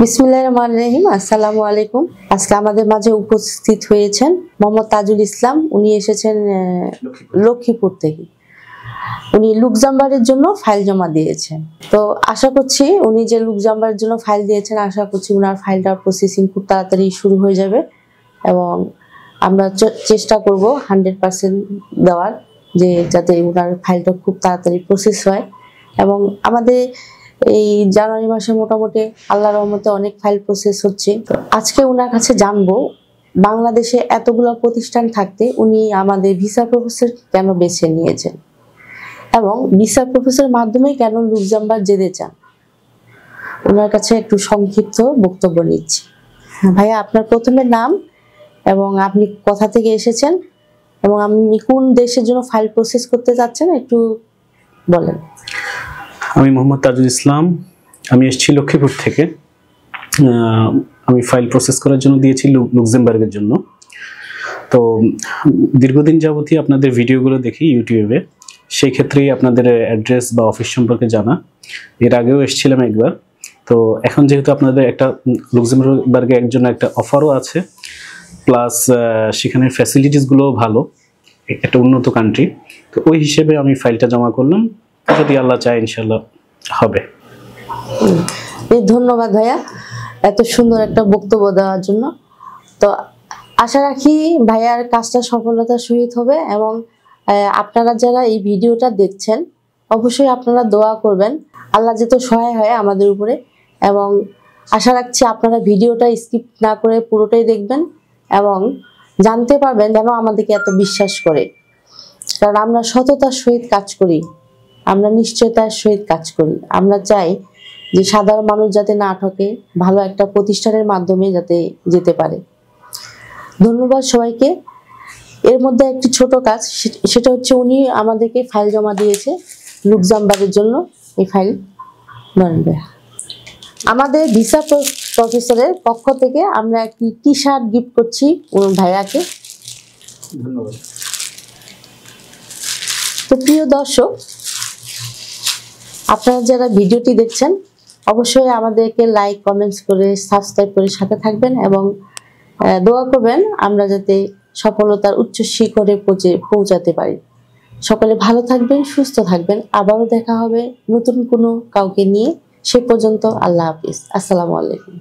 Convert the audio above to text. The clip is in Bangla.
বিসমিল্লাহির রহমানির রহিম। আসসালামু আলাইকুম। আজকে আমাদের মাঝে উপস্থিত হয়েছেন মোহাম্মদ তাজুল ইসলাম। উনি এসেছেন লক্ষ্মীপুর থেকে। উনি লুক্সেমবার্গের জন্য ফাইল জমা দিয়েছেন। তো আশা করছি উনি যে লুক্সেমবার্গের জন্য ফাইল দিয়েছেন, আশা করছি ওনার ফাইলটার প্রসেসিং খুব তাড়াতাড়ি শুরু হয়ে যাবে এবং আমরা চেষ্টা করব 100% দেওয়ার, যে যাতে ওনার ফাইলটা খুব তাড়াতাড়ি প্রসেস হয়। এবং আমাদের এই জানুয়ারি মাসে মোটামুটি আল্লাহর রহমতে অনেক ফাইল প্রসেস হচ্ছে। তো আজকে ওনার কাছে জানবো বাংলাদেশে এতগুলো প্রতিষ্ঠান থাকতে উনি আমাদের ভিসা প্রফেসর কেন বেছে নিয়েছেন এবং ভিসা প্রফেসরের মাধ্যমে কেন লুক্সেমবার্গ যেতে চান। ওনার কাছে একটু সংক্ষিপ্ত বক্তব্য নিচ্ছি। ভাইয়া, আপনার প্রথমে নাম এবং আপনি কোথা থেকে এসেছেন এবং আপনি কোন দেশের জন্য ফাইল প্রসেস করতে যাচ্ছেন একটু বলেন। আমি মোহাম্মদ তাজুল ইসলাম। আমি এসেছি লক্ষ্মীপুর থেকে। আমি ফাইল প্রসেস করার জন্য দিয়েছি লুক্সেমবার্গের জন্য। তো দীর্ঘদিন যাবতই আপনাদের ভিডিওগুলো দেখি ইউটিউবে, সেই ক্ষেত্রেই আপনাদের অ্যাড্রেস বা অফিস সম্পর্কে জানা। এর আগেও এসেছিলাম একবার। তো এখন যেহেতু আপনাদের একটা লুক্সেমবার্গে একজন একটা অফারও আছে, প্লাস সেখানের ফ্যাসিলিটিসগুলোও ভালো, একটা উন্নত কান্ট্রি, তো ওই হিসেবে আমি ফাইলটা জমা করলাম। যদি আল্লাহ চায় ইনশাল্লাহ হবে। ধন্যবাদ ভাইয়া এত সুন্দর একটা বক্তব্য দেওয়ার জন্য। তো আশা রাখি ভাইয়ার কাজটা সফলতার সহিত হবে এবং আপনারা যারা এই ভিডিওটা দেখছেন অবশ্যই আপনারা দোয়া করবেন, আল্লাহ যেহেতু সহায় হয় আমাদের উপরে। এবং আশা রাখছি আপনারা ভিডিওটা স্কিপ না করে পুরোটাই দেখবেন এবং জানতে পারবেন যেন আমাদেরকে এত বিশ্বাস করে, কারণ আমরা সততার সহিত কাজ করি, আমরা নিশ্চয়তার সহিত কাজ করি। আমরা চাই যে সাধারণ মানুষ যাতে না ঠকে, ভালো একটা প্রতিষ্ঠানের মাধ্যমে যাতে যেতে পারে। ধন্যবাদ সবাইকে। এর মধ্যে একটি ছোট কাজ, সেটা হচ্ছে উনি আমাদেরকে ফাইল জমা দিয়েছে লুক্সেমবার্গের জন্য। এই ফাইল আমাদের ভিসা প্রফেসরের পক্ষ থেকে আমরা একটি টি শার্ট গিফট করছি ভাইয়াকে। ধন্যবাদ। তো প্রিয় দর্শক, আপনারা যারা ভিডিওটি দেখছেন অবশ্যই আমাদেরকে লাইক কমেন্টস করে সাবস্ক্রাইব করে সাথে থাকবেন এবং দোয়া করবেন আমরা যাতে সফলতার উচ্চ শিখরে পৌঁছাতে পারি। সকলে ভালো থাকবেন, সুস্থ থাকবেন। আবারও দেখা হবে নতুন কোনো কাউকে নিয়ে। সে পর্যন্ত আল্লাহ হাফিজ। আসসালামু আলাইকুম।